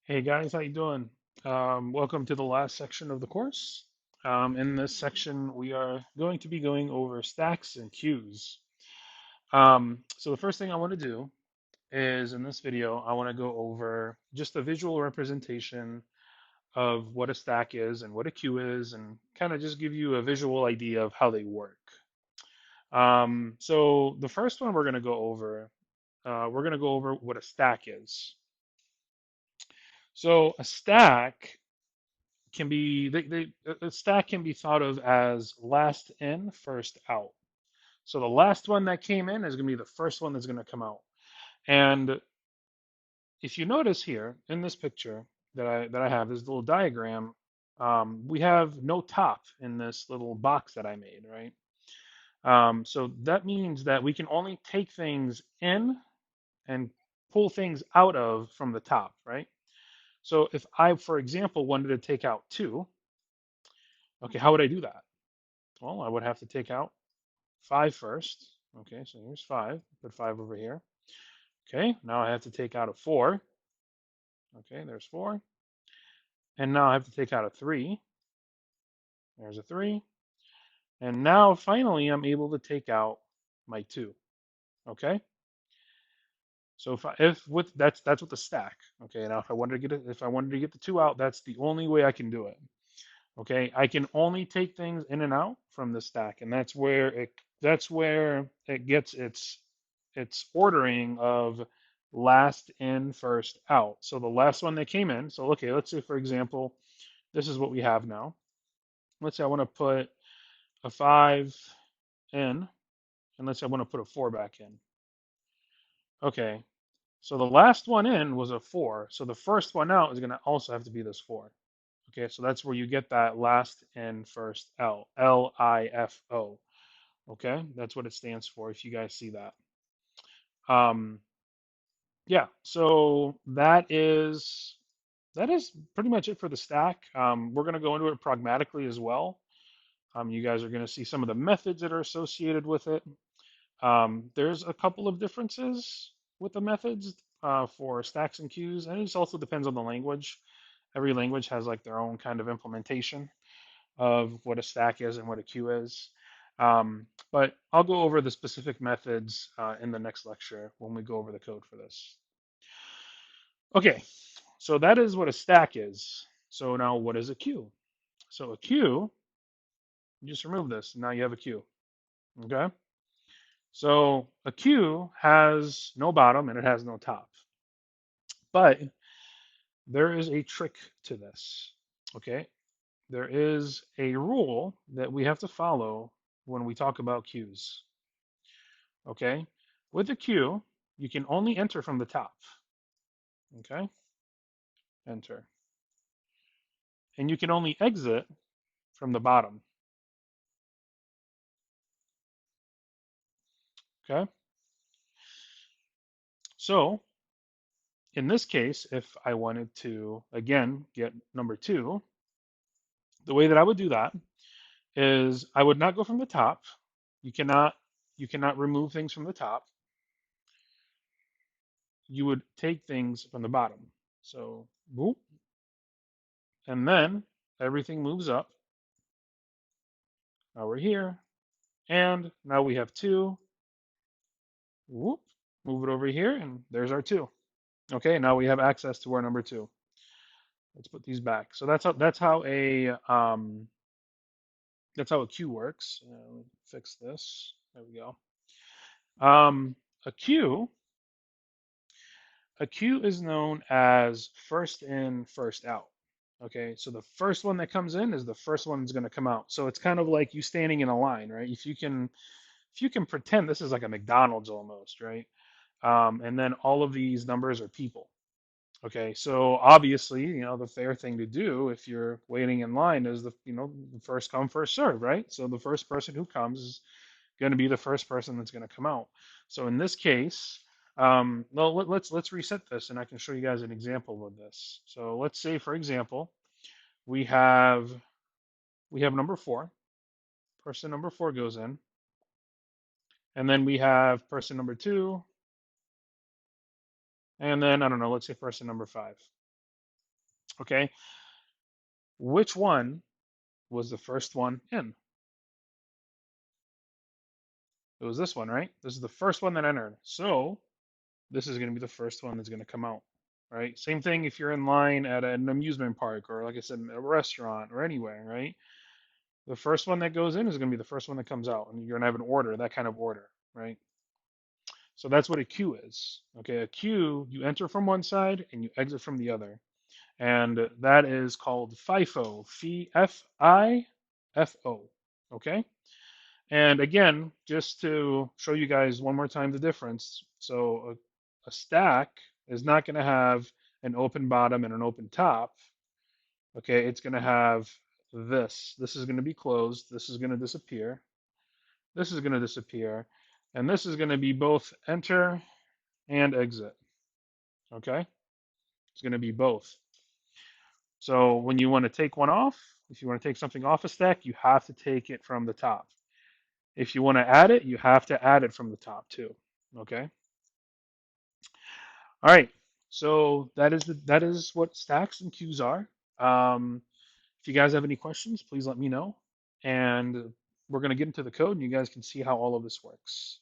Hey guys, how you doing? Welcome to the last section of the course. In this section, we are going to be going over stacks and queues. So the first thing I want to do is in this video, I want to go over just a visual representation of what a stack is and what a queue is, and kind of just give you a visual idea of how they work. So the first one we're going to go over what a stack is. So a stack can be a stack can be thought of as last in, first out. So the last one that came in is going to be the first one that's going to come out. And if you notice here in this picture that I have this little diagram, we have no top in this little box that I made, right? So that means that we can only take things in and pull things out of from the top, right? So if I, for example, wanted to take out two, okay, how would I do that? Well, I would have to take out 5 first. Okay, so here's 5. Put 5 over here. Okay, now I have to take out a 4. Okay, there's 4. And now I have to take out a 3. There's a 3. And now finally I'm able to take out my 2. Okay? So if with that's with the stack. Okay, now if I wanted to get the 2 out, that's the only way I can do it. Okay, I can only take things in and out from the stack, and that's where it gets its ordering of last in, first out. So the last one that came in. So okay, let's say for example, this is what we have now. Let's say I want to put a 5 in, and let's say I want to put a 4 back in. Okay, so the last one in was a 4. So the first one out is going to also have to be this 4. Okay, so that's where you get that last in, first out, LIFO. Okay, that's what it stands for if you guys see that. Um, yeah, so that is pretty much it for the stack. We're going to go into it pragmatically as well. You guys are going to see some of the methods that are associated with it. There's a couple of differences with the methods for stacks and queues, and it just also depends on the language. Every language has like their own kind of implementation of what a stack is and what a queue is. But I'll go over the specific methods in the next lecture when we go over the code for this. Okay, so that is what a stack is. So now what is a queue? So a queue, you just remove this, and now you have a queue. Okay? So a queue has no bottom and it has no top. But there is a trick to this. Okay? There is a rule that we have to follow when we talk about queues. Okay? With a queue, you can only enter from the top. Okay? Enter. And you can only exit from the bottom. Okay? So, in this case, if I wanted to, again, get number 2, the way that I would do that is I would not go from the top. You cannot you cannot remove things from the top. You would take things from the bottom. So, boop, and then everything moves up. Now we're here, and now we have 2. Whoop, move it over here, and there's our 2. Okay, now we have access to our number 2. Let's put these back. So that's how a queue works. Fix this. There we go. Um, a queue a queue is known as first in, first out. Okay, so the first one that comes in is the first one that's going to come out. So it's kind of like you standing in a line, right? If you can pretend this is like a McDonald's almost, right? And then all of these numbers are people. Okay, so obviously, the fair thing to do if you're waiting in line is the first come, first serve, right? So the first person who comes is going to be the first person that's going to come out. So in this case, well, let's reset this, and I can show you guys an example of this. So let's say, for example, we have we have number 4. Person number 4 goes in, and then we have person number 2, and then I don't know, let's say person number 5. Okay, which one was the first one in? It was this one, right? This is the first one that entered. So this is going to be the first one that's going to come out, right? Same thing if you're in line at an amusement park or, like I said, a restaurant or anywhere, right? The first one that goes in is going to be the first one that comes out, and you're going to have an order, that kind of order, right? So that's what a queue is. Okay, a queue, you enter from one side and you exit from the other. And that is called FIFO, F-I-F-O. Okay? And again, just to show you guys one more time the difference. So a stack is not going to have an open bottom and an open top. Okay, it's going to have this. This is going to be closed. This is going to disappear. This is going to disappear. And this is going to be both enter and exit. Okay, it's going to be both. So when you want to take one off, if you want to take something off a stack, you have to take it from the top. If you want to add it, you have to add it from the top too. Okay. All right. So that is what stacks and queues are. Um, if you guys have any questions, please let me know. And we're going to get into the code and you guys can see how all of this works.